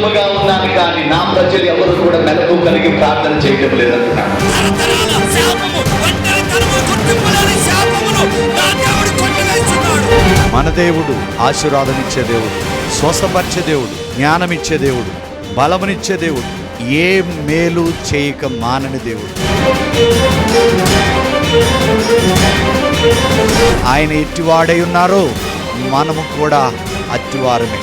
దూరముగా ఉన్నాను కానీ నా ప్రజలు ఎవరు కూడా మెలకు కలిగి ప్రార్థన చేయడం లేదంటున్నాడు. మన దేవుడు ఆశీర్వాదమిచ్చే దేవుడు, స్వస్థపరిచే దేవుడు, జ్ఞానమిచ్చే దేవుడు, బలమునిచ్చే దేవుడు, ఏ మేలు చేయక మానని దేవుడు. ఆయన ఎట్టివాడై ఉన్నారో మనము కూడా అట్టివారమే.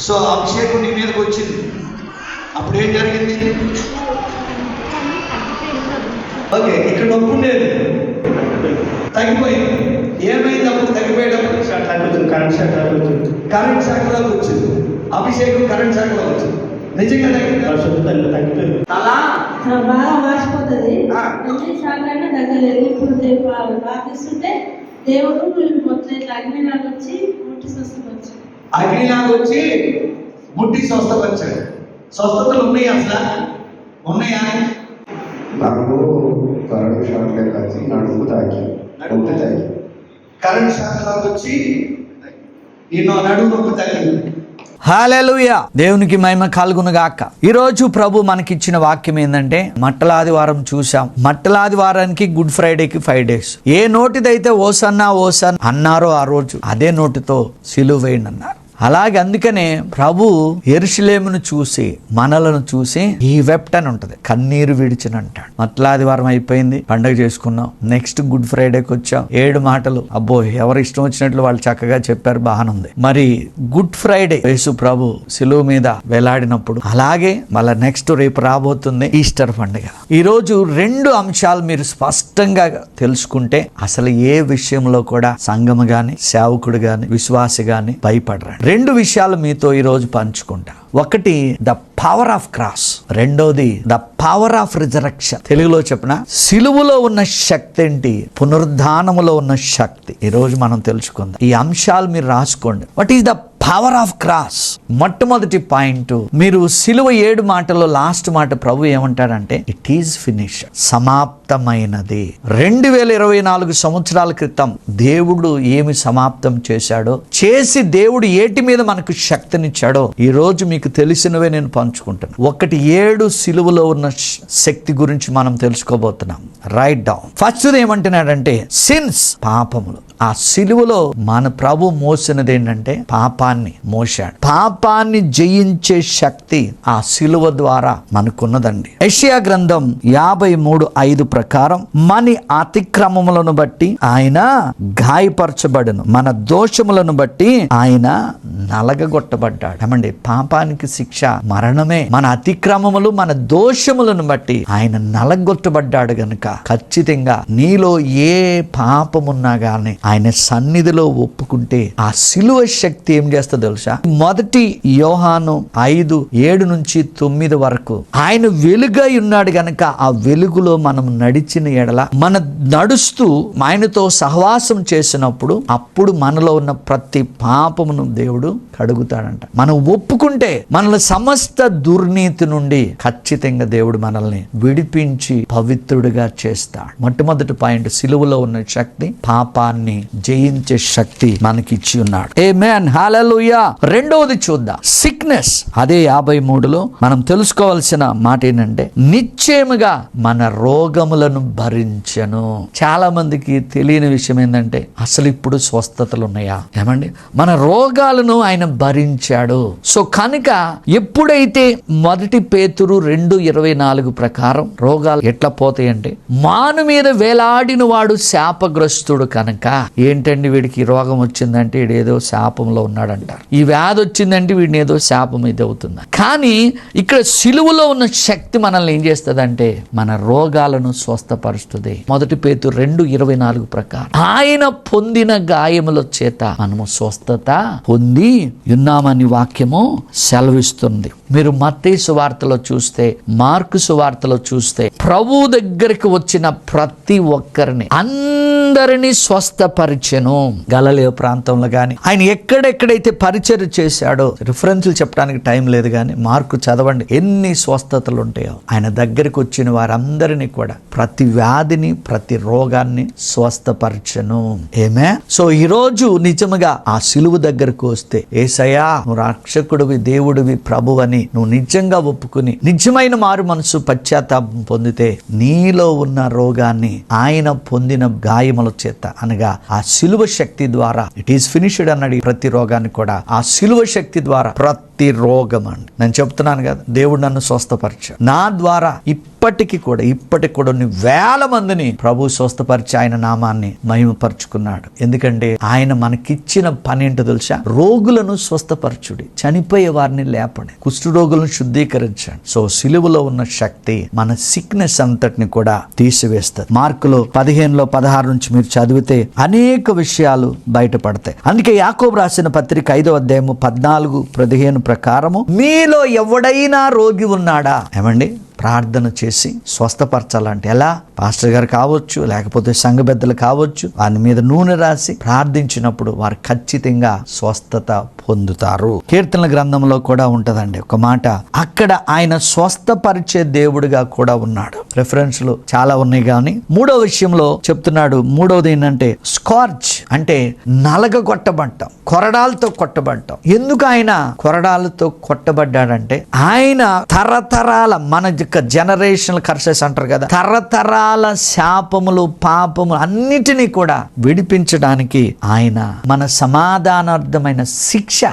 సో అభిషేకం నీ మీదకి వచ్చింది, అప్పుడు ఏం జరిగింది? ఓకే, ఇక్కడ నొప్పి ఉండేది, తగ్గిపోయింది. ఏమైంది అప్పుడు? తగ్గిపోయేటప్పుడు కరెంట్ శాఖలోకి వచ్చింది. అభిషేకం కరెంట్ శాఖలోకి వచ్చింది. నిజంగా తగ్గిపోయింది. అలా బాగా మార్చిపోతుంది. ఎన్నిసార్లు తగ్గలేదు. ఇప్పుడు ప్రార్థిస్తుంటే దేవుడు మొత్తం ఇట్లా అగ్నిలాగా వచ్చి ముట్టి స్వస్థపరిచాడు. అగ్నిలాగా వచ్చి ముట్టి స్వస్థపరిచాడు. స్వస్థతలు ఉన్నాయి, అసలు ఉన్నాయా? నాకు కరెంట్ షాక్లే కాచి నడుము తాకి కరెంట్ శాఖలోకి వచ్చి నిన్ను నడుము నొప్పి తగ్గింది. హల్లెలూయా, దేవునికి మహిమ కలుగునుగాక. ఈ రోజు ప్రభు మనకిచ్చిన వాక్యం ఏంటంటే, మట్టలాదివారం చూసాం. మట్టలాదివారానికి గుడ్ ఫ్రైడేకి 5 days. ఏ నోటిదైతే ఓసన్నా ఓసన్ అన్నారో ఆ రోజు అదే నోటితో సిలువ వేయండి అన్నారు. అలాగే అందుకనే ప్రభు యెరూషలేమును చూసి, మనలను చూసి ఈ వెప్ట్ అని ఉంటది, కన్నీరు విడిచిన అంటాడు. మట్లాదివారం అయిపోయింది, పండగ చేసుకున్నాం. నెక్స్ట్ గుడ్ ఫ్రైడేకి వచ్చాం. 7 మాటలు అబ్బో ఎవరు ఇష్టం వచ్చినట్లు వాళ్ళు చక్కగా చెప్పారు, బాగానుంది. మరి గుడ్ ఫ్రైడే యేసు ప్రభు సిలువ మీద వేలాడినప్పుడు, అలాగే మళ్ళీ నెక్స్ట్ రేపు రాబోతుంది ఈస్టర్ పండుగ. ఈ రోజు 2 అంశాలు మీరు స్పష్టంగా తెలుసుకుంటే అసలు ఏ విషయంలో కూడా సంఘము గాని, సేవకుడు గాని, విశ్వాసి గాని భయపడరండి. 2 విషయాలు మీతో ఈ రోజు పంచుకుంటా. ఒకటి ద పవర్ ఆఫ్ క్రాస్, రెండోది ద పవర్ ఆఫ్ రిజరక్షన్. తెలుగులో చెప్పిన సిలువలో ఉన్న శక్తి ఏంటి, పునరుద్ధానములో ఉన్న శక్తి ఈ రోజు మనం తెలుసుకుందాం. ఈ అంశాలు మీరు రాసుకోండి. What is the power of cross? మొట్టమొదటి పాయింట్, మీరు సిలువ 7 మాటల్లో లాస్ట్ మాట ప్రభు ఏమంటాడంటే ఇట్ ఈజ్ ఫినిష్, సమాప్తమైనది. 2024 సంవత్సరాల క్రితం దేవుడు ఏమి సమాప్తం చేశాడో, చేసి దేవుడు ఏటి మీద మనకు శక్తినిచ్చాడో ఈ రోజు మీకు తెలిసినవే నేను పంచుకుంటున్నాను. ఒకటి 7 సిలువలో ఉన్న శక్తి గురించి మనం తెలుసుకోబోతున్నాం. Right down. ఫస్ట్ ఏమంటున్నాడంటే సిన్స్, పాపములు. ఆ సిలువలో మన ప్రభు మోసినది ఏంటంటే పాపాన్ని మోసాడు. పాపాన్ని జయించే శక్తి ఆ సిలువ ద్వారా మనకున్నదండి. యెషయా గ్రంథం 53:5 ప్రకారం మన అతిక్రమములను బట్టి ఆయన గాయపరచబడను, మన దోషములను బట్టి ఆయన నలగగొట్టబడ్డాడు. ఏమండి, పాపానికి శిక్ష మరణమే. మన అతిక్రమములు, మన దోషములను బట్టి ఆయన నలగొట్టబడ్డాడు గనుక ఖచ్చితంగా నీలో ఏ పాపమున్నా గానీ ఆయన సన్నిధిలో ఒప్పుకుంటే ఆ సిలువ శక్తి ఏం చేస్తుందో తెలుసా? మొదటి యోహాను 5:7-9 వరకు ఆయన వెలుగై ఉన్నాడు గనక ఆ వెలుగులో మనం నడిచిన ఎడల, మన నడుస్తూ ఆయనతో సహవాసం చేసినప్పుడు అప్పుడు మనలో ఉన్న ప్రతి పాపమును దేవుడు కడుగుతాడంట. మనం ఒప్పుకుంటే మనల్ని సమస్త దుర్నీతి నుండి ఖచ్చితంగా దేవుడు మనల్ని విడిపించి పవిత్రుడిగా చేస్తాడు. మొట్టమొదటి పాయింట్, సిలువలో ఉన్న శక్తి పాపాన్ని జయించే శక్తి మనకిచ్చి ఉన్నాడు. ఆమేన్, హల్లెలూయా. రెండవది చూద్దాం, సిక్నెస్. అదే 53లో మనం తెలుసుకోవాల్సిన మాట ఏంటంటే, నిశ్చయముగా మన రోగములను భరించెను. చాలా మందికి తెలియని విషయం ఏంటంటే, అసలు ఇప్పుడు స్వస్థతలు ఉన్నాయా? ఏమండి, మన రోగాలను ఆయన భరించాడు. సో కనుక ఎప్పుడైతే 1 పేతురు 2:24 ప్రకారం రోగాలు ఎట్లా పోతాయంటే, మాను మీద వేలాడిన వాడు శాపగ్రస్తుడు కనుక. ఏంటండి వీడికి రోగం వచ్చిందంటే వీడేదో శాపంలో ఉన్నాడంటారు, ఈ వ్యాధి వచ్చిందంటే వీడిని ఏదో శాపం ఇది అవుతుంది. కానీ ఇక్కడ సిలువలో ఉన్న శక్తి మనల్ని ఏం చేస్తుందంటే, మన రోగాలను స్వస్థపరుస్తుంది. 1 పేతురు 2:24 ప్రకారం ఆయన పొందిన గాయముల చేత మనము స్వస్థత పొంది ఉన్నామని వాక్యము సెలవిస్తుంది. మీరు మత్తయి సువార్తలో చూస్తే, మార్కు సువార్తలో చూస్తే, ప్రభు దగ్గరికి వచ్చిన ప్రతి ఒక్కరిని అందరినీ స్వస్థపరిచెను. గలిలయ ప్రాంతంలో కానీ ఆయన ఎక్కడెక్కడైతే పరిచర్య చేశాడో, రిఫరెన్స్లు చెప్పడానికి టైం లేదు కానీ మార్కు చదవండి, ఎన్ని స్వస్థతలు ఉంటాయో. ఆయన దగ్గరికి వచ్చిన వారందరినీ కూడా ప్రతి వ్యాధిని, ప్రతి రోగాన్ని స్వస్థపరిచెను. ఏమే? సో ఈరోజు నిజముగా ఆ సిలువు దగ్గరకు వస్తే, యేసయ్యా నువ్వు రక్షకుడివి, దేవుడివి, ప్రభువని నువ్వు నిజంగా ఒప్పుకుని నిజమైన మారు మనసు పశ్చాత్తాపం పొందితే, నీలో ఉన్న రోగాన్ని ఆయన పొందిన గాయముల చేత, అనగా ఆ సిలువ శక్తి ద్వారా, ఇట్ ఈస్ ఫినిష్డ్ అన్నాడు. ప్రతి రోగాన్ని కూడా ఆ సిలువ శక్తి ద్వారా, ప్రతి రోగం అండి, నేను చెప్తున్నాను కదా, దేవుడు నన్ను స్వస్థపరిచాడు. నా ద్వారా ఇప్పటికి కూడా వేల మందిని ప్రభు స్వస్థపరిచి ఆయన నామాన్ని మహిమపరుచుకున్నాడు. ఎందుకంటే ఆయన మనకిచ్చిన పని ఏంటో తెలుసా? రోగులను స్వస్థపరచుడి, చనిపోయే వారిని లేపండి, కుష్టు రోగులను శుద్ధీకరించండి. సో సిలువలో ఉన్న శక్తి మన సిక్నెస్ అంతటిని కూడా తీసివేస్తుంది. మార్కులో 15:16 నుంచి మీరు చదివితే అనేక విషయాలు బయటపడతాయి. అందుకే యాకోబు రాసిన పత్రిక 5వ అధ్యాయము 14-15 ప్రకారము, మీలో ఎవడైనా రోగి ఉన్నాడా? ఏమండి, ప్రార్థన చేసి స్వస్థపరచాలంటే ఎలా? పాస్టర్ గారు కావచ్చు, లేకపోతే సంఘ పెద్దలు కావచ్చు, వారి మీద నూనె రాసి ప్రార్థించినప్పుడు వారు ఖచ్చితంగా స్వస్థత పొందుతారు. కీర్తనల గ్రంథంలో కూడా ఉంటదండి ఒక మాట, అక్కడ ఆయన స్వస్థపరిచే దేవుడిగా కూడా ఉన్నాడు. రెఫరెన్స్లు చాలా ఉన్నాయి కానీ మూడో విషయంలో చెప్తున్నాడు. మూడవది ఏంటంటే స్కార్చ్, అంటే నలగగొట్టబడ్డం, కొరడాలతో కొట్టబడ్డం. ఎందుకు ఆయన కొరడాలతో కొట్టబడ్డాడంటే, ఆయన తరతరాల, మన జనరేషనల్ కర్సెస్ అంటారు కదా, తరతరాల శాపములు, పాపములు అన్నిటినీ కూడా విడిపించడానికి ఆయన మన సమాధానార్థమైన శిక్ష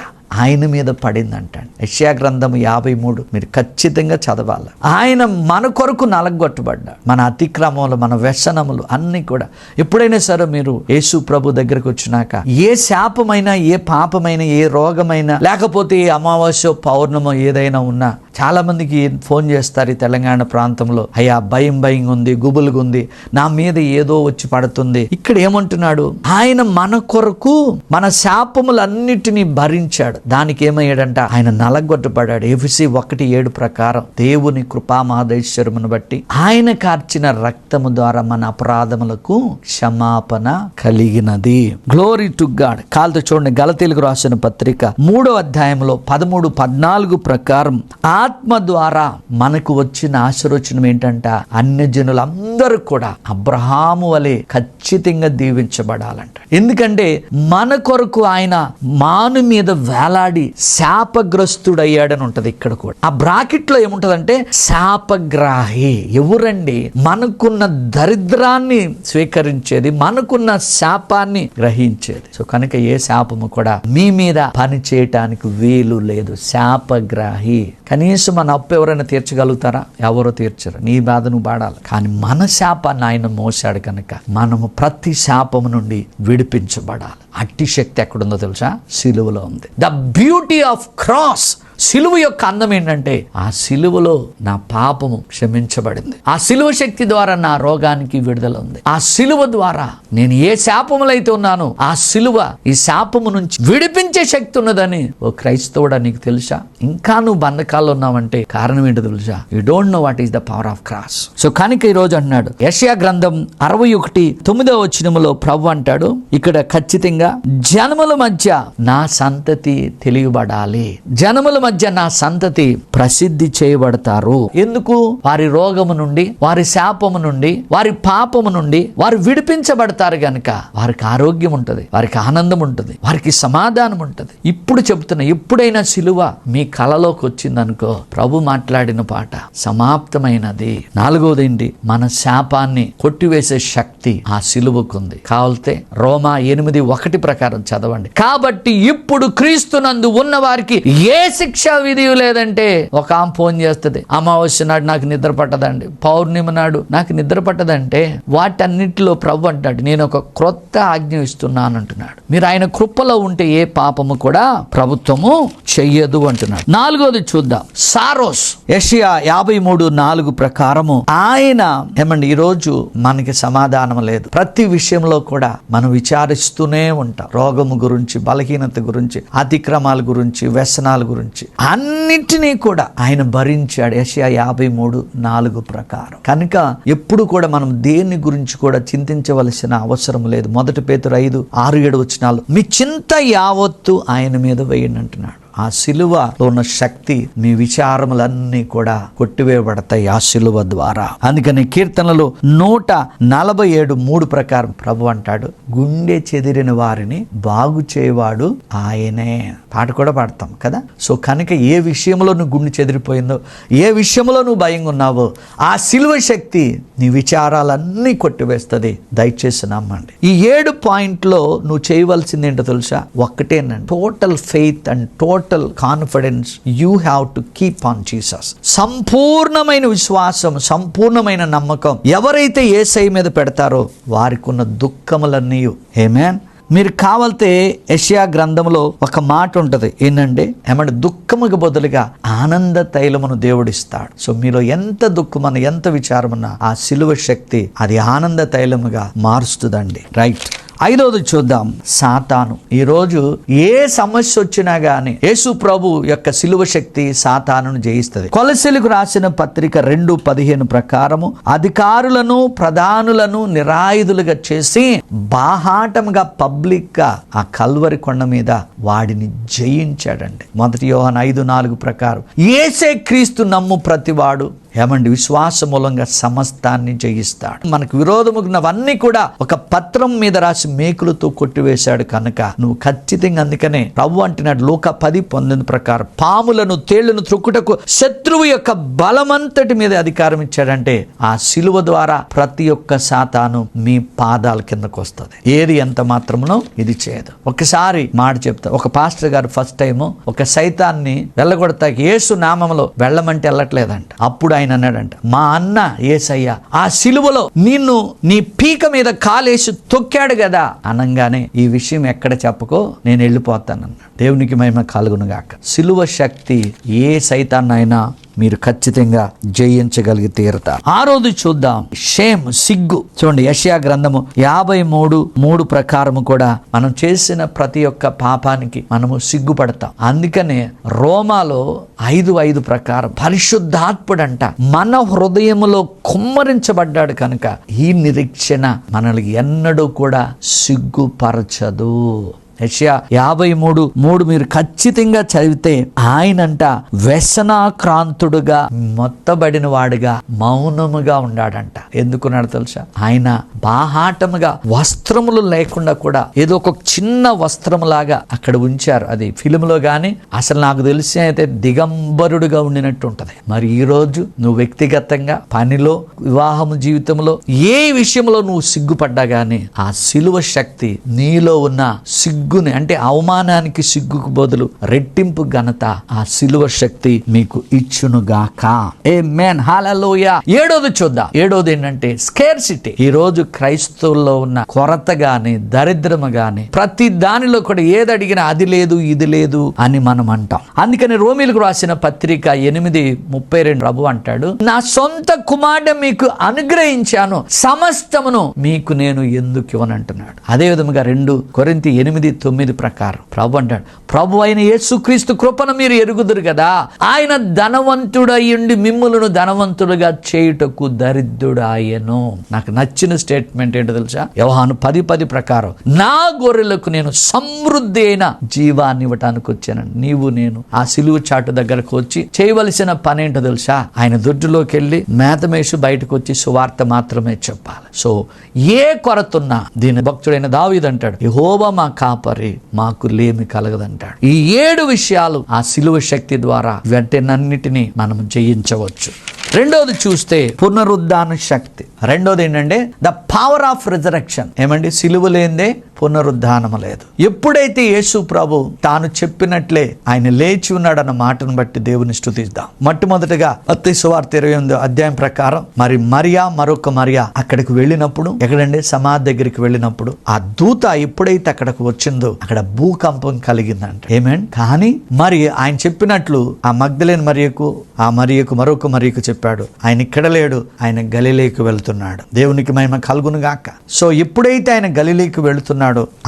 ఆయన మీద పడిందంట. యెషయా గ్రంథం 53 మీరు ఖచ్చితంగా చదవాలి. ఆయన మన కొరకు నలగొట్టబడ్డాడు. మన అతిక్రమములు, మన వ్యసనములు అన్నీ కూడా. ఎప్పుడైనా సరే మీరు యేసు ప్రభు దగ్గరకు వచ్చినాక, ఏ శాపమైనా, ఏ పాపమైనా, ఏ రోగమైనా, లేకపోతే ఏ అమావాస్య పౌర్ణమో ఏదైనా ఉన్నా, చాలా మందికి ఫోన్ చేస్తారు ఈ తెలంగాణ ప్రాంతంలో, అయ్యా భయం ఉంది, గుబులుగా ఉంది, నా మీద ఏదో వచ్చి పడుతుంది. ఇక్కడ ఏమంటున్నాడు? ఆయన మన కొరకు మన శాపములన్నిటినీ భరించాడు. దానికి ఏమయ్యాడంట? ఆయన నలగొట్టబడ్డాడు. ఎఫెసీ 1:7 ప్రకారం దేవుని కృపా మహదైశ్వర్యమును బట్టి ఆయన కార్చిన రక్తము ద్వారా మన అపరాధములకు క్షమాపణ కలిగినది. Glory to God. కాల్తో చూడండి, గలతీయులకు రాసిన పత్రిక 3వ అధ్యాయంలో 13-14 ప్రకారం ఆత్మ ద్వారా మనకు వచ్చిన ఆశీర్వచనం ఏంటంట? అన్యజనులందరూ కూడా అబ్రహాము వలె ఖచ్చితంగా దీవించబడాలంట. ఎందుకంటే మన కొరకు ఆయన మాను మీద వేలాడి శాపగ్రస్తుడయ్యాడని ఉంటది ఇక్కడ కూడా. ఆ బ్రాకెట్ లో ఏముంటదంటే శాపగ్రాహి. ఎవరండి? మనకున్న దరిద్రాన్ని స్వీకరించేది, మనకున్న శాపాన్ని గ్రహించేది. సో కనుక ఏ శాపము కూడా మీ మీద పని చేయటానికి వీలు లేదు. శాపగ్రాహి. కనీసం మన అప్పు ఎవరైనా తీర్చగలుగుతారా? ఎవరో తీర్చరు. నీ బాధ నువ్వు పాడాలి. కానీ మన శాపాన్ని ఆయన మోసాడు కనుక మనము ప్రతి శాపము నుండి విడిపించబడాలి. అట్టి శక్తి ఎక్కడుందో తెలుసా? సిలువలో ఉంది. The beauty of cross. సిలువ యొక్క అందం ఏంటంటే, ఆ సిలువలో నా పాపము క్షమించబడింది. ఆ సిలువ శక్తి ద్వారా నా రోగానికి విడుదల ఉంది. ఆ సిలువ ద్వారా నేను ఏ శాపములైతే ఉన్నానో, ఆ సిలువ ఈ శాపము నుంచి విడిపించే శక్తి ఉన్నదని ఓ క్రైస్తవుడా నీకు తెలుసా? ఇంకా నువ్వు బంధకాల్లో ఉన్నావంటే కారణం ఏంటో తెలుసా? You don't know what is the power of cross. So కనుక ఈ రోజు అంటున్నాడు యెషయా గ్రంథం 61:9 ప్రభు అంటాడు ఇక్కడ ఖచ్చితంగా, జనముల మధ్య నా సంతతి తెలియబడాలి. జనముల మధ్య నా సంతతి ప్రసిద్ధి చేయబడతారు. ఎందుకు? వారి రోగము నుండి, వారి శాపము నుండి, వారి పాపము నుండి వారు విడిపించబడతారు గనుక వారికి ఆరోగ్యం ఉంటుంది, వారికి ఆనందం ఉంటుంది, వారికి సమాధానం ఉంటుంది. ఇప్పుడు చెప్తున్నా, ఎప్పుడైనా సిలువ మీ కలలోకి వచ్చిందనుకో, ప్రభు మాట్లాడిన పాట సమాప్తమైనది. 4వది ఏంటి? మన శాపాన్ని కొట్టివేసే శక్తి ఆ సిలువకుంది. కావాలితే రోమా 8:1 ప్రకారం చదవండి. కాబట్టి ఇప్పుడు క్రీస్తునందు ఉన్న వారికి ఏ శిక్షా విధి లేదంటే, ఒక ఆమె ఫోన్ చేస్తుంది, అమావాస్య నాడు నాకు నిద్ర పట్టదండి, పౌర్ణిమ నాడు నాకు నిద్ర పట్టదంటే, వాటన్నిటిలో ప్రభు అంటాడు, నేను ఒక క్రొత్త ఆజ్ఞ ఇస్తున్నాను అంటున్నాడు. మీరు ఆయన కృపలో ఉంటే ఏ పాపము కూడా ప్రభుత్వము చెయ్యదు అంటున్నాడు. 4వది చూద్దాం. సారోస్. యెషయా 53:4 ప్రకారము ఆయన ఏమండి, ఈరోజు మనకి సమాధానం లేదు. ప్రతి విషయంలో కూడా మనం విచారిస్తూనే ఉంటాం. రోగము గురించి, బలహీనత గురించి, అతిక్రమాల గురించి, వ్యసనాల గురించి అన్నిటినీ కూడా ఆయన భరించాడు. యెషయా 53:4 ప్రకారం. కనుక ఎప్పుడు కూడా మనం దేని గురించి కూడా చింతించవలసిన అవసరం లేదు. 1 పేతురు 5:6-7 వచనాలు, మీ చింత యావత్తు ఆయన మీద వేయండి అంటున్నాడు. ఆ సిలువలో ఉన్న శక్తి మీ విచారములన్నీ కూడా కొట్టివేయబడతాయి ఆ సిలువ ద్వారా. అందుకని కీర్తనలు 147:3 ప్రకారం ప్రభు అంటాడు, గుండె చెదిరిన వారిని బాగు చేయవాడు ఆయనే. పాట కూడా పాడతాం కదా. సో కనుక ఏ విషయంలో నువ్వు గుండె చెదిరిపోయిందో, ఏ విషయంలో నువ్వు భయంగా ఉన్నావో, ఆ సిలువ శక్తి నీ విచారాలన్నీ కొట్టివేస్తుంది. దయచేసి నమ్మండి. ఈ 7 పాయింట్లో నువ్వు చేయవలసింది ఏంటో తెలుసా? ఒక్కటేనండి, total faith and total confidence you have to keep on Jesus. సంపూర్ణమైన విశ్వాసం, సంపూర్ణమైన నమ్మకం ఎవరైతే యేసయ్య మీద పెడతారో వారికి ఉన్న దుఃఖములన్నీ ఆమేన్. మీరు కావాలితే యెషయా గ్రంథంలో ఒక మాట ఉంటుంది, ఏంటంటే ఏమంటే దుఃఖముకు బదులుగా ఆనంద తైలమును దేవుడిస్తాడు. సో మీలో ఎంత దుఃఖమన్నా, ఎంత విచారమన్నా, ఆ సిలువ శక్తి అది ఆనంద తైలముగా మారుస్తుందండి. రైట్. 5వది చూద్దాం. సాతాను. ఈరోజు ఏ సమస్య వచ్చినా గానీ యేసు ప్రభు యొక్క సిలువ శక్తి సాతానును జయిస్తుంది. కొలసీలకు రాసిన పత్రిక 2:15 ప్రకారము అధికారులను, ప్రధానులను నిరాయుధులుగా చేసి బాహాటంగా పబ్లిక్ గా ఆ కల్వరి కొండ మీద వాడిని జయించాడండి. 1 యోహాను 5:4 ప్రకారం యేసే క్రీస్తు నమ్ము ప్రతివాడు ఏమండి విశ్వాస మూలంగా సమస్తాన్ని జయిస్తాడు. మనకు విరోధమున్నవన్నీ కూడా ఒక పత్రం మీద రాసి మేకులతో కొట్టివేశాడు. కనుక నువ్వు ఖచ్చితంగా, అందుకనే ప్రభు అంటున్నాడు లూకా 10:19 ప్రకారం, పాములను తేళ్లను త్రొక్కుటకు శత్రువు యొక్క బలమంతటి మీద అధికారం ఇచ్చాడంటే ఆ సిలువ ద్వారా ప్రతి ఒక్క సాతాను మీ పాదాల కిందకు వస్తుంది. ఏది ఎంత మాత్రమునో ఇది చేయదు. ఒకసారి మాట చెప్తా, ఒక పాస్టర్ గారు ఫస్ట్ టైం ఒక సైతాన్ని వెళ్ళగొడతాకి యేసు నామములో వెళ్ళమంటే వెళ్ళట్లేదంట. అప్పుడు ఆయన అన్నాడంట, మా అన్న యేసయ్య ఆ సిలువలో నిన్ను నీ పీక మీద కాలేసి తొక్కాడు కదా అనంగానే, ఈ విషయం ఎక్కడ చెప్పకో నేను వెళ్ళిపోతానన్నాడు. దేవునికి మహిమ కలుగునుగాక. సిలువ శక్తి ఏ సైతాన్నైనా మీరు ఖచ్చితంగా జయించగలిగి తీరుతారు. 6వది చూద్దాం. షేమ్, సిగ్గు. చూడండి యెషయా గ్రంథము 53:3 ప్రకారము కూడా మనం చేసిన ప్రతి ఒక్క పాపానికి మనము సిగ్గుపడతాం. అందుకనే రోమాలో 5:5 ప్రకారం పరిశుద్ధాత్ముడంట మన హృదయములో కుమ్మరించబడ్డాడు కనుక ఈ నిరీక్షణ మనల్ని ఎన్నడూ కూడా సిగ్గుపరచదు. యెషయా 53:3 మీరు ఖచ్చితంగా చదివితే ఆయనంట వ్యసనాక్రాంతుడుగా, మొత్తబడిన వాడుగా మౌనముగా ఉన్నాడంట. ఎందుకున్నాడు తెలుసా? ఆయన బాహాటముగా వస్త్రములు లేకుండా కూడా ఏదో ఒక చిన్న వస్త్రములాగా అక్కడ ఉంచారు. అది ఫిలింలో గాని అసలు నాకు తెలిసి అయితే దిగంబరుడుగా ఉండినట్టు ఉంటది. మరి ఈ రోజు నువ్వు వ్యక్తిగతంగా, పనిలో, వివాహం జీవితంలో ఏ విషయంలో నువ్వు సిగ్గుపడ్డా గానీ ఆ సిలువ శక్తి నీలో ఉన్న సిగ్గుని, అంటే అవమానానికి సిగ్గుకు బదులు రెట్టింపు ఘనత ఆ సిలువ శక్తి మీకు ఇచ్చునుగాక. ఆమేన్. హల్లెలూయా. 7వది చూద్దాం. 7వది ఏంటంటే స్కేర్సిటీ. ఈ రోజు క్రైస్తవుల్లో ఉన్న కొరత గాని, దరిద్రము గాని, ప్రతి దానిలో కూడా ఏది అడిగినా అది లేదు, ఇది లేదు అని మనం అంటాం. అందుకని రోమీలకు రాసిన పత్రిక 8:32 ప్రభు అంటాడు, నా సొంత కుమారుడు మీకు అనుగ్రహించాను, సమస్తమును మీకు నేను ఎందుకు ఇవ్వనంటున్నాడు. అదే విధముగా 2 కొరింథీ 8 9 ప్రకారం ప్రభు అంటాడు, ప్రభు అయిన యేసుక్రీస్తు కృపను మీరు ఎరుగుదురు కదా, ఆయన ధనవంతుడయ్యుండి మిమ్ములను ధనవంతుడుగా చేయుటకు దరిద్రుడాయను. నాకు నచ్చిన స్టేట్మెంట్ ఏంటో తెలుసా? యోహాను 10:10 ప్రకారం, నా గొర్రెలకు నేను సమృద్ధి అయిన జీవాన్ని ఇవ్వటానికి వచ్చాను. నీవు నేను ఆ సిలువ చాటు దగ్గరకు వచ్చి చేయవలసిన పని ఏంటో తెలుసా? ఆయన దొడ్డులోకి వెళ్ళి మేతమేసి బయటకు వచ్చి సువార్త మాత్రమే చెప్పాలి. సో ఏ కొరతున్నా, దీని భక్తుడైన దావీదు అంటాడు, యెహోవా మా కాపరి, మాకు లేమి కలగదంటాడు. ఈ 7 విషయాలు ఆ సిలువ శక్తి ద్వారా వెంటనన్నిటినీ మనం జయించవచ్చు. రెండోది చూస్తే పునరుద్ధాన శక్తి. రెండోది ఏంటంటే ద పవర్ ఆఫ్ రిజరెక్షన్. ఏమండి, సిలువ లేనిదే పునరుద్ధానము లేదు. ఎప్పుడైతే యేసు ప్రభు తాను చెప్పినట్లే ఆయన లేచి ఉన్నాడన్న మాటను బట్టి దేవుని స్తుతిద్దాం. మొట్టమొదటిగా మత్తయి సువార్త 28వ అధ్యాయం ప్రకారం మరి మరియా, మరొక మరియా అక్కడికి వెళ్ళినప్పుడు, ఎక్కడండి, సమాధి దగ్గరికి వెళ్ళినప్పుడు ఆ దూత ఎప్పుడైతే అక్కడికి వచ్చిందో అక్కడ భూకంపం కలిగిందంట. ఏమేంటి, కానీ మరి ఆయన చెప్పినట్లు ఆ మగ్దలేని మరియకు, ఆ మరియకు మరొక మరియకు చెప్పాడు, ఆయన ఇక్కడ లేడు, ఆయన గలిలేకి వెళ్తున్నాడు. దేవునికి మహిమ కలుగును గాక. సో ఎప్పుడైతే ఆయన గలిలేకి వెళుతున్నాడో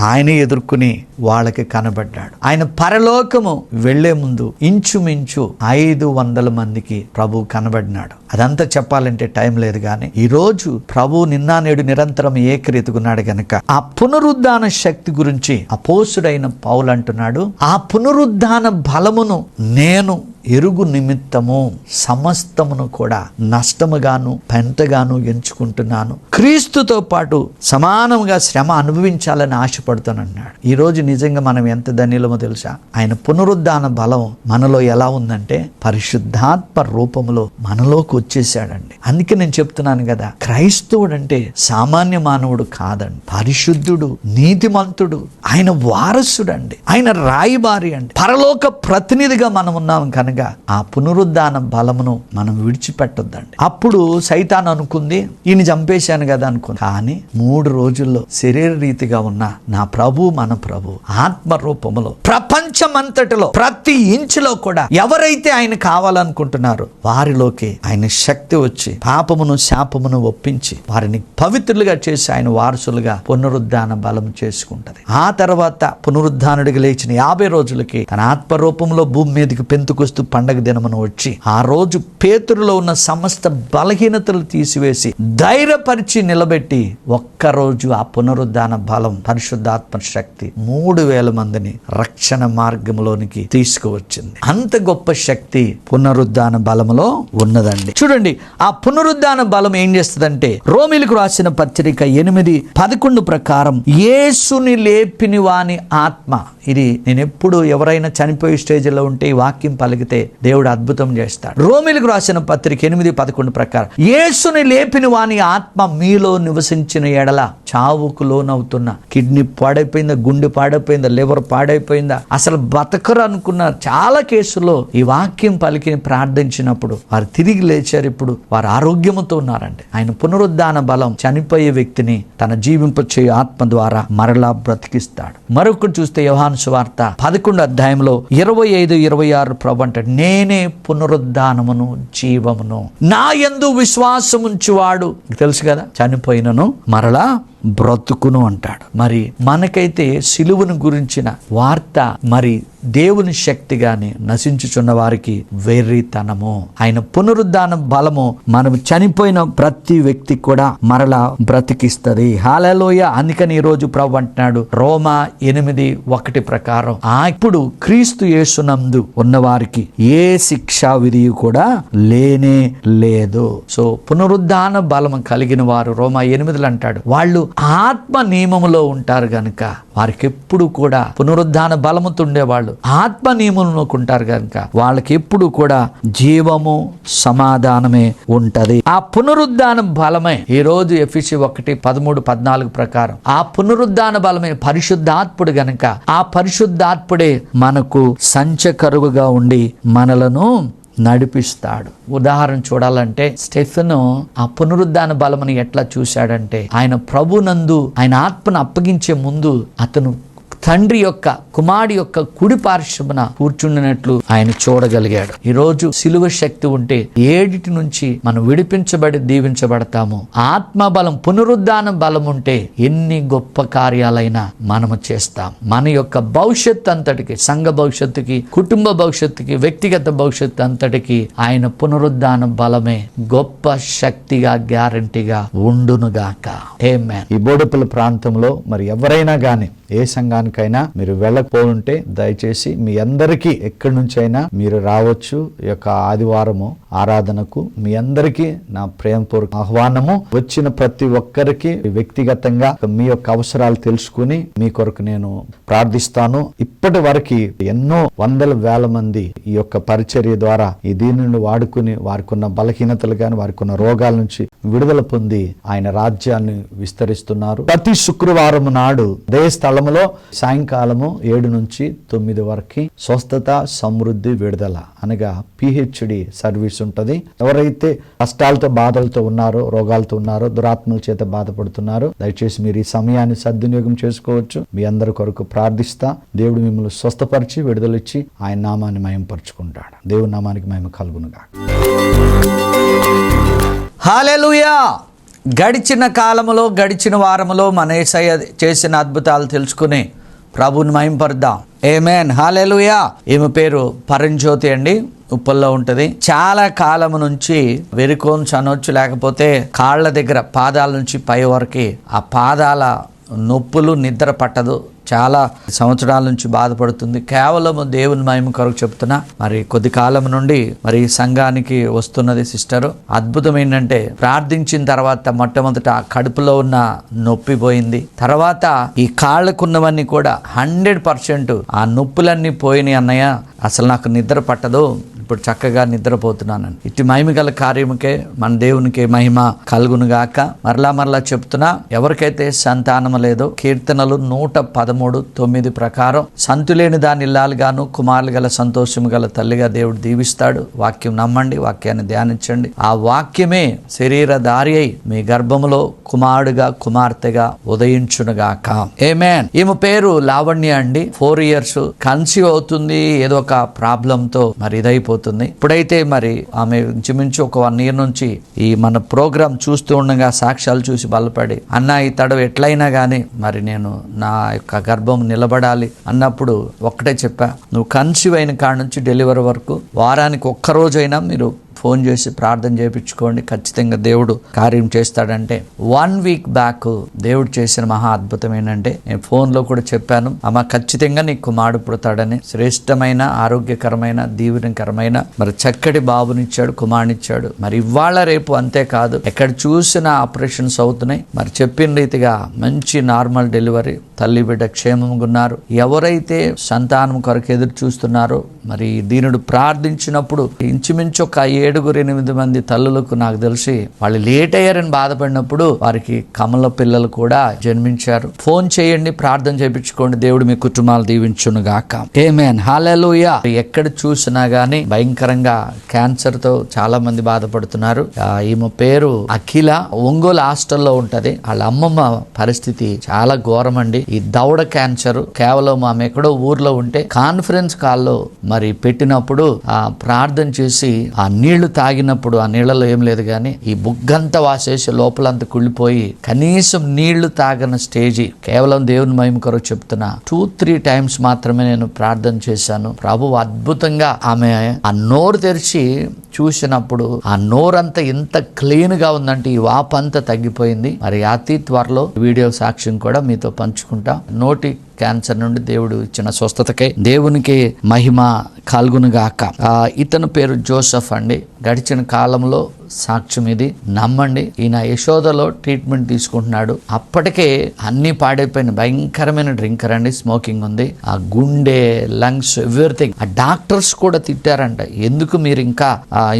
ఆయన ఎదుర్కొని వాళ్ళకి కనబడ్డాడు. ఆయన పరలోకము వెళ్లే ముందు ఇంచుమించు 500 మందికి ప్రభు కనబడినాడు. అదంతా చెప్పాలంటే టైం లేదు, కానీ ఈ రోజు ప్రభు నిన్న నేడు నిరంతరం ఏకరీతిగున్నాడు గనక ఆ పునరుద్ధాన శక్తి గురించి అపోస్తుడైన పౌలు అంటున్నాడు, ఆ పునరుద్ధాన బలమును నేను ఎరుగు నిమిత్తము సమస్తమును కూడా నష్టముగాను పెంటగాను ఎంచుకుంటున్నాను, క్రీస్తుతో పాటు సమానముగా శ్రమ అనుభవించాలని ఆశపడుతానన్నాడు. ఈ రోజు నిజంగా మనం ఎంత ధన్యులమో తెలుసా? ఆయన పునరుద్ధాన బలం మనలో ఎలా ఉందంటే పరిశుద్ధాత్మ రూపంలో మనలోకి వచ్చేసాడండి. అందుకే నేను చెప్తున్నాను కదా, క్రైస్తవుడు అంటే సామాన్య మానవుడు కాదండి, పరిశుద్ధుడు, నీతిమంతుడు, ఆయన వారసుడు అండి, ఆయన రాయబారి అండి, పరలోక ప్రతినిధిగా మనం ఉన్నాం కనుక ఆ పునరుద్ధాన బలమును మనం విడిచిపెట్టొద్దండి. అప్పుడు సైతాన్ అనుకుంది, ఈయన చంపేశాను కదా అనుకుంది, కానీ 3 రోజుల్లో శరీర రీతిగా ఉన్న నా ప్రభు, మన ప్రభు ఆత్మ రూపములో ప్రపంచమంతటిలో ప్రతి ఇంచులో కూడా ఎవరైతే ఆయన కావాలనుకుంటున్నారో వారిలోకి ఆయన శక్తి వచ్చి పాపమును శాపమును ఒప్పించి వారిని పవిత్రులుగా చేసి ఆయన వారసులుగా పునరుద్ధాన బలం చేసుకుంటది. ఆ తర్వాత పునరుద్ధానుడికి లేచిన 50 రోజులకి తన ఆత్మ రూపంలో భూమి మీదకి పెంతుకొస్తూ పండగ దినమును వచ్చి ఆ రోజు పేతురులో ఉన్న సమస్త బలహీనతలు తీసివేసి ధైర్యపరిచి నిలబెట్టి ఒక్కరోజు ఆ పునరుద్ధాన బలం, పరిశుద్ధాత్మ శక్తి 3000 మందిని రక్షణ మార్గంలోనికి తీసుకువచ్చింది. అంత గొప్ప శక్తి పునరుద్ధాన బలములో ఉన్నదండి. చూడండి, ఆ పునరుద్ధాన బలం ఏం చేస్తుందంటే రోమీలకు రాసిన పత్రిక 8:11 ప్రకారం యేసుని లేపిని వాని ఆత్మ. ఇది నేను ఎప్పుడు ఎవరైనా చనిపోయే స్టేజ్లో ఉంటే ఈ వాక్యం పలికితే దేవుడు అద్భుతం చేస్తాడు. రోమీలకు రాసిన పత్రిక 8:11 ప్రకారం యేసుని లేపిన వాని ఆత్మ మీలో నివసించిన ఎడల చావుకు లోనవుతున్న కిడ్నీ పాడైపోయిందా, గుండె పాడైపోయిందా, లివర్ పాడైపోయిందా, అసలు బతకరు అనుకున్నారు. చాలా కేసుల్లో ఈ వాక్యం పలికి ప్రార్థించినప్పుడు వారు తిరిగి లేచారు. ఇప్పుడు వారు ఆరోగ్యంతో ఉన్నారండి. ఆయన పునరుద్ధాన బలం చనిపోయే వ్యక్తిని తన జీవింపచేయు ఆత్మ ద్వారా మరలా బ్రతికిస్తాడు. మరొకటి చూస్తే యోహాను సువార్త 11వ అధ్యాయంలో 25-26 ప్రభు అంటాడు, నేనే పునరుద్ధానమును జీవమును, నా యందు విశ్వాసముంచువాడు, తెలుసు కదా, చనిపోయినను మరలా బ్రతుకును అంటాడు. మరి మనకైతే సిలువను గురించిన వార్త మరి దేవుని శక్తిగానే నశించుచున్న వారికి వెర్రితనము. ఆయన పునరుద్ధాన బలము మనం చనిపోయిన ప్రతి వ్యక్తి కూడా మరలా బ్రతికిస్తుంది. హల్లెలూయ. అందుకని ఈ రోజు ప్రభు అంటున్నాడు రోమా 8:1 ప్రకారం ఇప్పుడు క్రీస్తు యేసునందు ఉన్నవారికి ఏ శిక్షా విధి కూడా లేనే లేదు. సో పునరుద్ధాన బలం కలిగిన వారు రోమా 8 అంటాడు వాళ్ళు ఆత్మ నియమములో ఉంటారు గనుక వారికి ఎప్పుడు కూడా పునరుద్ధాన బలముతో ఉండేవాళ్ళు ఆత్మ నియమంలో ఉంటారు కనుక వాళ్ళకి ఎప్పుడు కూడా జీవము సమాధానమే ఉంటది. ఆ పునరుద్ధాన బలమే ఈ రోజు ఎఫెసీ 1:13-14 ప్రకారం ఆ పునరుద్ధాన బలమే పరిశుద్ధాత్ముడు గనుక ఆ పరిశుద్ధాత్ముడే మనకు సంచకరువుగా ఉండి మనలను నడిపిస్తాడు. ఉదాహరణ చూడాలంటే స్టెఫెను ఆ పునరుద్ధాన బలముని ఎట్లా చూశాడంటే ఆయన ప్రభునందు ఆయన ఆత్మను అప్పగించే ముందు అతను తండ్రి యొక్క కుమారుడి యొక్క కుడి పార్శ్వమున కూర్చుండినట్లు ఆయన చూడగలిగాడు. ఈ రోజు సిలువ శక్తి ఉంటే ఏడిటి నుంచి మనం విడిపించబడి దీవించబడతాము. ఆత్మ బలం, పునరుద్ధాన బలం ఉంటే ఎన్ని గొప్ప కార్యాలైనా మనము చేస్తాం. మన యొక్క భవిష్యత్తు అంతటికి, సంఘ భవిష్యత్తుకి, కుటుంబ భవిష్యత్తుకి, వ్యక్తిగత భవిష్యత్తు అంతటికి ఆయన పునరుద్ధాన బలమే గొప్ప శక్తిగా, గ్యారంటీగా ఉండునుగాక. ఆమేన్. ఈ బోడుపల ప్రాంతంలో మరి ఎవరైనా గానీ ఏ సంఘానికైనా మీరు వెళ్ళకపోతుంటే దయచేసి మీ అందరికీ ఎక్కడి నుంచైనా మీరు రావచ్చు. ఈ యొక్క ఆదివారము ఆరాధనకు మీ అందరికీ నా ప్రేమపూర్వక ఆహ్వానము. వచ్చిన ప్రతి ఒక్కరికి వ్యక్తిగతంగా మీ యొక్క అవసరాలు తెలుసుకుని మీ కొరకు నేను ప్రార్థిస్తాను. ఇప్పటి వరకు ఎన్నో వందల వేల మంది ఈ యొక్క పరిచర్య ద్వారా ఈ దీనిని వాడుకుని వారికి ఉన్న బలహీనతలు గాని, వారికి ఉన్న రోగాల నుంచి విడుదల పొంది ఆయన రాజ్యాన్ని విస్తరిస్తున్నారు. ప్రతి శుక్రవారం నాడు అదే స్థలములో సాయంకాలము 7 నుంచి 9 వరకు స్వస్థత, సమృద్ధి, విడుదల అనగా PHD సర్వీస్ ఉంటది. ఎవరైతే కష్టాలతో, బాధలతో ఉన్నారో, రోగాలతో ఉన్నారో, దురాత్మల చేత బాధపడుతున్నారో దయచేసి మీరు ఈ సమయాన్ని సద్వినియోగం చేసుకోవచ్చు. మీ అందరి కొరకు ప్రార్థిస్తా. దేవుడు మిమ్మల్ని స్వస్థపరిచి విడుదలిచ్చి ఆయన నామాన్ని మహిమపరుచుకుంటాడు. దేవుని నామానికి మహిమ కలుగునుగా. హల్లెలూయా. గడిచిన కాలములో, గడిచిన వారములో మన యేసయ్య చేసిన అద్భుతాలు తెలుసుకుని ప్రభువుని మహిమపరుద్దాం. ఆమేన్. హల్లెలూయా. ఈమె పేరు పరంజ్యోతి అండి, ఉప్పల్లో ఉంటుంది. చాలా కాలం నుంచి వెరికోన్స్ అనొచ్చు, లేకపోతే కాళ్ళ దగ్గర పాదాల నుంచి పై వరకు ఆ పాదాల నొప్పులు, నిద్ర పట్టదు, చాలా సంవత్సరాల నుంచి బాధపడుతుంది. కేవలం దేవుని మహిమ కొరకు చెప్తున్నా. మరి కొద్ది కాలం నుండి మరి సంఘానికి వస్తున్నది సిస్టరు. అద్భుతం ఏంటంటే ప్రార్థించిన తర్వాత మొట్టమొదట కడుపులో ఉన్న నొప్పి పోయింది. తర్వాత ఈ కాళ్ళకున్నవన్నీ కూడా 100% ఆ నొప్పులన్నీ పోయినాయి. అన్నయ్య అసలు నాకు నిద్ర పట్టదు, ఇప్పుడు చక్కగా నిద్రపోతున్నానని. ఇటు మహిమ గల కార్యముకే మన దేవునికి మహిమ కలుగునుగాక. మరలా చెప్తున్నా, ఎవరికైతే సంతానము లేదో కీర్తనలు 113:9 ప్రకారం సంతులేని దాని ఇల్లాలుగాను, కుమారులు గల సంతోషము గల తల్లిగా దేవుడు దీవిస్తాడు. వాక్యం నమ్మండి, వాక్యాన్ని ధ్యానించండి. ఆ వాక్యమే శరీరధారి అయి మీ గర్భములో కుమారుడుగా, కుమార్తెగా ఉదయించునుగాక. ఆమేన్. ఈమె పేరు లావణ్య అండి. 4 years కన్సీవ్ అవుతుంది. ఏదో ఒక ప్రాబ్లం తో మరి ఇదైపోతుంది. ఇప్పుడైతే మరి ఆమె ఇంచుమించు ఒక 1 year నుంచి ఈ మన ప్రోగ్రాం చూస్తూ ఉండగా సాక్ష్యాలు చూసి బలపడి, అన్న ఈ తడవ ఎట్లయినా గానీ మరి నేను నా యొక్క గర్భం నిలబడాలి అన్నప్పుడు ఒక్కటే చెప్పా, నువ్వు కన్సీవ్ అయిన కాడ నుంచి డెలివరీ వరకు వారానికి ఒక్కరోజైనా మీరు ఫోన్ చేసి ప్రార్థన చేయించుకోండి. ఖచ్చితంగా దేవుడు కార్యం చేస్తాడంటే 1 week బ్యాక్ దేవుడు చేసిన మహా అద్భుతం ఏంటంటే, నేను ఫోన్లో కూడా చెప్పాను, అమ్మ ఖచ్చితంగా నీకు కుమారుడు పుడతాడని. శ్రేష్టమైన, ఆరోగ్యకరమైన, దీవెనకరమైన మరి చక్కటి బాబునిచ్చాడు, కుమారునిచ్చాడు. మరి ఇవాళ రేపు అంతేకాదు, ఎక్కడ చూసినా ఆపరేషన్స్ అవుతున్నాయి. మరి చెప్పిన రీతిగా మంచి నార్మల్ డెలివరీ, తల్లి బిడ్డ క్షేమంగా ఉన్నారు. ఎవరైతే సంతానం కొరకు ఎదురు చూస్తున్నారో మరి దీనుడు ప్రార్థించినప్పుడు ఇంచుమించు ఒక 7-8 మంది తల్లులకు నాకు తెలిసి వాళ్ళు లేట్ అయ్యారని బాధపడినప్పుడు వారికి కమల పిల్లలు కూడా జన్మించారు. ఫోన్ చేయండి, ప్రార్థన చేయించుకోండి. దేవుడు మీ కుటుంబాలు దీవించును గాక. ఆమేన్. హల్లెలూయా. ఎక్కడ చూసినా గానీ భయంకరంగా క్యాన్సర్ తో చాలా మంది బాధపడుతున్నారు. ఈమె పేరు అఖిల, ఒంగోలు హాస్టల్లో ఉంటది. వాళ్ళ అమ్మమ్మ పరిస్థితి చాలా ఘోరం అండి. ఈ దవడ క్యాన్సర్. కేవలం ఆమె ఎక్కడో ఊర్లో ఉంటే కాన్ఫరెన్స్ కాల్లో మరి పెట్టినప్పుడు ఆ ప్రార్థన చేసి ఆ నీళ్లు తాగినప్పుడు ఆ నీళ్లలో ఏం లేదు కానీ ఈ బుగ్గంతా వాసేసి లోపలంతా కుళ్ళిపోయి కనీసం నీళ్లు తాగని స్టేజి. కేవలం దేవుని మహిమ కొరకు చెప్తున్నా, 2-3 times మాత్రమే నేను ప్రార్థన చేశాను. ప్రభు అద్భుతంగా ఆమె ఆ నోరు తెరిచి చూసినప్పుడు ఆ నోరంతా ఎంత క్లీన్ గా ఉందంటే ఈ వాపంతా తగ్గిపోయింది. మరి అతి త్వరలో వీడియో సాక్ష్యం కూడా మీతో పంచుకుంటా. నోటి క్యాన్సర్ నుండి దేవుడు ఇచ్చిన స్వస్థతకై దేవునికి మహిమ కలుగునుగాక. ఇతని పేరు జోసెఫ్ అండి. గడిచిన కాలంలో సాక్ష్యం ఇది, నమ్మండి. ఈయన యశోదలో ట్రీట్మెంట్ తీసుకుంటున్నాడు. అప్పటికే అన్ని పాడైపోయిన భయంకరమైన డ్రింకర్ అండి. స్మోకింగ్ ఉంది. ఆ గుండె, లంగ్స్, ఎవ్రీథింగ్. ఆ డాక్టర్స్ కూడా తిట్టారంట, ఎందుకు మీరు ఇంకా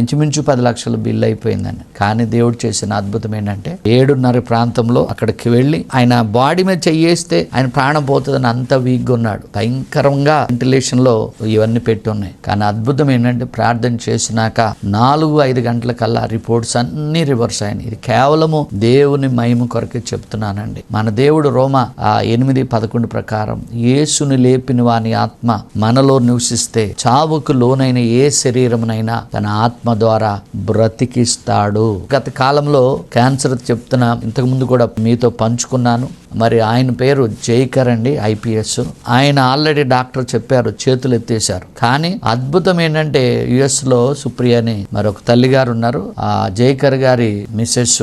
ఇంచుమించు 10 లక్షలు బిల్ అయిపోయిందని. కానీ దేవుడు చేసిన అద్భుతం ఏంటంటే 7:30 ప్రాంతంలో అక్కడికి వెళ్ళి ఆయన బాడీ మీద చెయ్యేస్తే ఆయన ప్రాణం పోతుందని అంత వీక్గా ఉన్నాడు, భయంకరంగా వెంటిలేషన్ లో ఇవన్నీ పెట్టి ఉన్నాయి. కానీ అద్భుతం ఏంటంటే ప్రార్థన చేసినాక 4-5 గంటల కల్లా రిపోర్ట్స్ అన్ని రివర్స్ అయినాయి. ఇది కేవలము దేవుని మహిమ కొరకే చెప్తున్నానండి. మన దేవుడు రోమా 8:11 ప్రకారం యేసుని లేపిన వాని ఆత్మ మనలో నివసిస్తే చావుకు లోనైన ఏ శరీరమునైనా తన ఆత్మ ద్వారా బ్రతికిస్తాడు. గత కాలంలో క్యాన్సర్ చెప్తున్నా, ఇంతకు ముందు కూడా మీతో పంచుకున్నాను. మరి ఆయన పేరు జైకర్ అండి, IPS. ఆయన ఆల్రెడీ డాక్టర్ చెప్పారు, చేతులు ఎత్తేశారు. కానీ అద్భుతం ఏంటంటే US లో సుప్రియ అని మరొక తల్లి గారు ఉన్నారు. ఆ జైకర్ గారి మిసెస్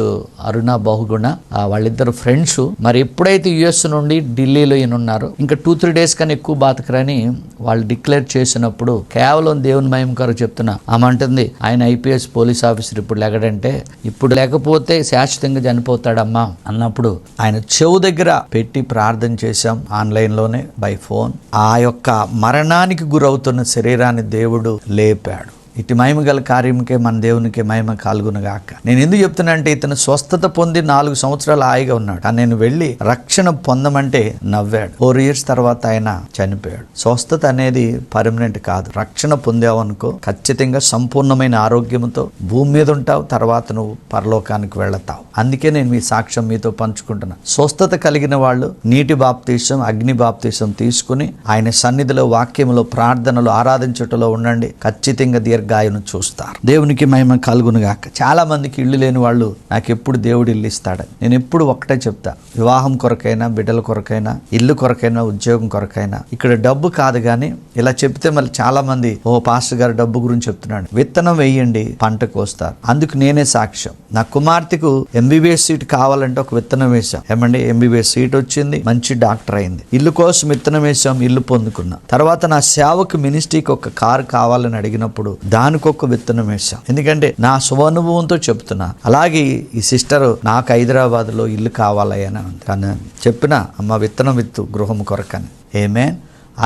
అరుణ బహుగుణ, వాళ్ళిద్దరు ఫ్రెండ్స్. మరి ఎప్పుడైతే US నుండి ఢిల్లీలో ఈయన ఉన్నారు, ఇంకా 2-3 డేస్ కన్నా ఎక్కువ బాతకరని వాళ్ళు డిక్లేర్ చేసినప్పుడు కేవలం దేవుని మహిమ కొరకు చెప్తున్నా. ఆమంటుంది ఆయన IPS పోలీస్ ఆఫీసర్ ఇప్పుడు లేకడంటే, ఇప్పుడు లేకపోతే శాశ్వతంగా చనిపోతాడమ్మా అన్నప్పుడు ఆయన చెవు దగ్గర పెట్టి ప్రార్థన చేశాం, ఆన్లైన్లోనే బై ఫోన్. ఆ యొక్క మరణానికి గురవుతున్న శరీరాన్ని దేవుడు లేపాడు. ఇటు మహిమ గల కార్యముకే మన దేవునికి మహిమ కలుగునుగాక. నేను ఎందుకు చెప్తున్నా అంటే, ఇతను స్వస్థత పొంది 4 సంవత్సరాలు హాయిగా ఉన్నాడు. కానీ నేను వెళ్ళి రక్షణ పొందమంటే నవ్వాడు. 4 years తర్వాత ఆయన చనిపోయాడు. స్వస్థత అనేది పర్మనెంట్ కాదు. రక్షణ పొందావనుకో ఖచ్చితంగా సంపూర్ణమైన ఆరోగ్యంతో భూమి మీద ఉంటావు, తర్వాత నువ్వు పరలోకానికి వెళతావు. అందుకే నేను మీ సాక్ష్యం మీతో పంచుకుంటున్నా. స్వస్థత కలిగిన వాళ్ళు నీటి బాప్తీసం, అగ్ని బాప్తీసం తీసుకుని ఆయన సన్నిధిలో, వాక్యంలో, ప్రార్థనలో, ఆరాధించటంలో ఉండండి. ఖచ్చితంగా గాయను చూస్తారు. దేవునికి మహిమ కలుగునుగాక. చాలా మందికి ఇల్లు లేని వాళ్ళు నాకు ఎప్పుడు దేవుడు ఇల్లు ఇస్తాడని నేను ఎప్పుడు ఒకటే చెప్తా, వివాహం కొరకైనా, బిడ్డల కొరకైనా, ఇల్లు కొరకైనా, ఉద్యోగం కొరకైనా. ఇక్కడ డబ్బు కాదు. కానీ ఇలా చెప్తే మళ్ళీ చాలా మంది, ఓ పాస్టర్ గారు డబ్బు గురించి చెప్తున్నాడు. విత్తనం వేయండి, పంటకు వస్తారు. అందుకు నేనే సాక్ష్యం. నా కుమార్తెకు MBBS సీట్ కావాలంటే ఒక విత్తనం వేసాం. ఏమండి, MBBS సీట్ వచ్చింది, మంచి డాక్టర్ అయింది. ఇల్లు కోసం విత్తనం వేసాం, ఇల్లు పొందుకున్నాం. తర్వాత నా సేవకు మినిస్ట్రీకి ఒక కారు కావాలని అడిగినప్పుడు దానికొక విత్తనం వేశాం. ఎందుకంటే నా స్వానుభవంతో చెప్తున్నా. అలాగే ఈ సిస్టర్ నాకు హైదరాబాద్లో ఇల్లు కావాలని ఉంది. కానీ చెప్పిన అమ్మ విత్తనం విత్తు గృహం కొరకని. ఆమేన్.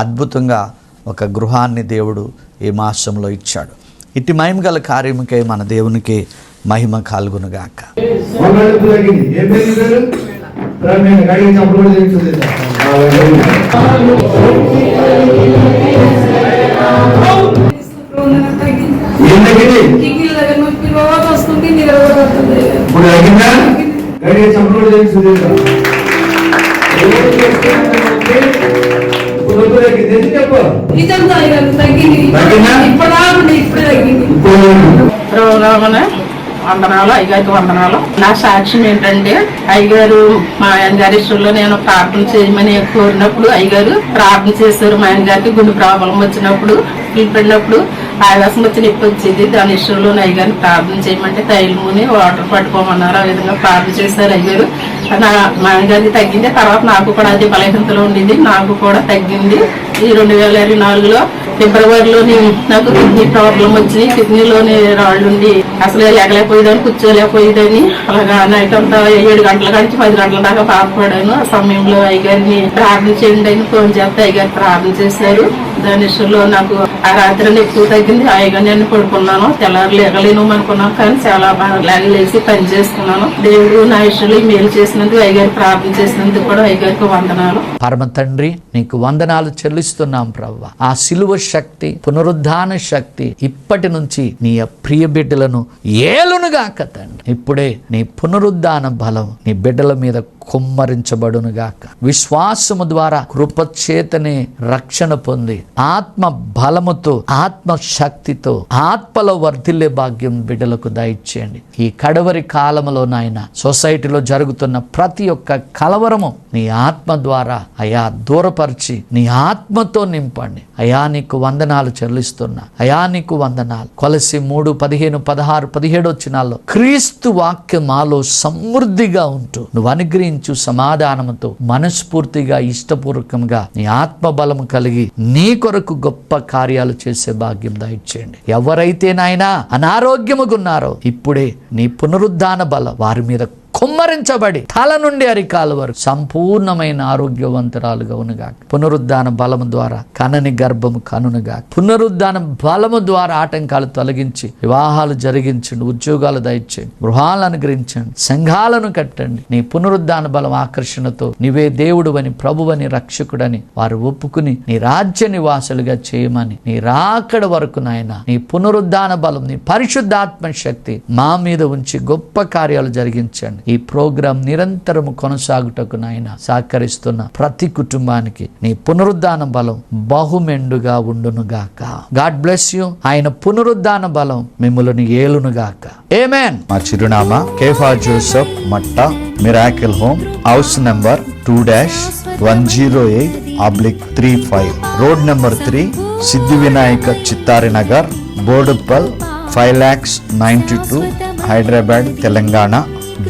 అద్భుతంగా ఒక గృహాన్ని దేవుడు ఈ మాసంలో ఇచ్చాడు. ఇట్టి మహిమ గల కార్యముకే మన దేవునికి మహిమ కలుగునుగాక. వందనాలు, అయ్యగారికి వందనాలు. నా సాక్ష్యం ఏంటంటే, అయ్యగారు మా ఆయన గారి ఇష్టంలో నేను ప్రార్థన చేయమని కోరినప్పుడు అయ్యగారు ప్రార్థన చేశారు. మా ఆయన గారికి గుండె ప్రాబ్లం వచ్చినప్పుడు, పడినప్పుడు ఆయాసం వచ్చి నొప్పి వచ్చింది. దాని ఇష్టంలో అయ్యగారిని ప్రార్థన చేయమంటే తైలముని వాటర్ పట్టుకోమన్నారు. ఆ విధంగా ప్రార్థన చేశారు అయ్యగారు. మా ఆయన గారికి తగ్గింది. తర్వాత నాకు కూడా అదే బలహీనతలో ఉండింది, నాకు కూడా తగ్గింది. ఈ 2024లో ఫిబ్రవరిలోని నాకు కిడ్నీ ప్రాబ్లం వచ్చింది. కిడ్నీలోని రాళ్ళుండి అసలు లేకలేకపోయేదాన్ని, కూర్చోలేకపోయేదాన్ని. అలాగా నైట్ అంతా 7 గంటల నుంచి 10 గంటల దాకా బాధపడాను. ఆ సమయంలో అయ్యగారిని ప్రార్థన చేయండి అని ఫోన్ చేస్తే అయ్యగారు ప్రార్థన చేశారు. దాని విషయంలో నాకు ఆ రాత్రి ఎక్కువ తగ్గింది. హాయిగా నేను పడుకున్నాను. తెల్లారు లేగలేను అనుకున్నాను, కానీ చాలా బాగా లేచి పని చేసుకున్నాను. దేవుడు నా విషయంలో మేలు చేసినందుకు, అయ్యగారు ప్రార్థన చేసినందుకు కూడా అయ్యగారికి వందనాలు. పరమ తండ్రి, నీకు వందనాలు చెల్లిస్తున్నాం ప్రభువా. ఆ సిలువ శక్తి, పునరుద్ధాన శక్తి ఇప్పటి నుంచి నీ ప్రియ బిడ్డలను ఏలునుగాక తండ్రి. ఇప్పుడే నీ పునరుద్ధాన బలం నీ బిడ్డల మీద కుమ్మరించబడునుగాక. విశ్వాసము ద్వారా కృపచేతనే రక్షణ పొంది ఆత్మ బలముతో, ఆత్మ శక్తితో, ఆత్మలో వర్ధిల్లే భాగ్యం బిడ్డలకు దయచేయండి. ఈ కడవరి కాలములో నాయన సొసైటీలో జరుగుతున్న ప్రతి ఒక్క కలవరము నీ ఆత్మ ద్వారా అయా దూరపరిచి నీ ఆత్మతో నింపండి. అయా నీకు వందనాలు చెల్లిస్తున్నా. అయా నీకు వందనాలు. కొలసి 3, 15, 16, 17 వచనాల్లో క్రీస్తు వాక్యం మాలో సమృద్ధిగా ఉంటూ నువ్వు అనుగ్రహించు సమాధానంతో మనస్ఫూర్తిగా, ఇష్టపూర్వకంగా నీ ఆత్మ బలము కలిగి నీ కొరకు గొప్ప కార్యాలు చేసే భాగ్యం దయచేయండి. ఎవరైతే నాయనా అనారోగ్యముగా ఉన్నారో ఇప్పుడే నీ పునరుద్ధాన బలం వారి మీద కుమ్మరించబడి తల నుండి అరికాల వరకు సంపూర్ణమైన ఆరోగ్యవంతురాలుగా ఉన్నగాక. పునరుద్ధాన బలము ద్వారా కనని గర్భము కనునుగాక. పునరుద్ధాన బలము ద్వారా ఆటంకాలు తొలగించి వివాహాలు జరిగించండి, ఉద్యోగాలు దయచేయండి, గృహాలను అనుగ్రహించండి, సంఘాలను కట్టండి. నీ పునరుద్ధాన బలం ఆకర్షణతో నీవే దేవుడు అని, ప్రభువని, రక్షకుడని వారు ఒప్పుకుని నీ రాజ్య నివాసులుగా చేయమని, నీ రాకడ వరకు నాయన నీ పునరుద్ధాన బలం, నీ పరిశుద్ధాత్మ శక్తి మా మీద ఉంచి గొప్ప కార్యాలు జరిగించండి. ఈ ప్రోగ్రాం నిరంతరము కొనసాగుటకు నాయన సహకరిస్తున్న ప్రతి కుటుంబానికి నీ పునరుద్ధాన బలం బహుమెండుగా ఉండునుగాక. God bless you. ఆయన పునరుద్ధాన బలం మిమ్ములను ఏలునుగాక. ఆమేన్. మా చిరునామా Kepha Joseph Matta, miracle home, house number 2-108/35, road number 3, Siddhi Vinayaka Chittari Nagar, Boduppal, 5,92,000, Hyderabad, Telangana.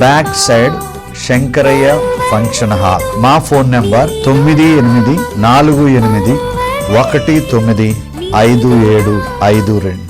Back side Shankaraiah function hall. మా ఫోన్ నంబర్ 9848195752.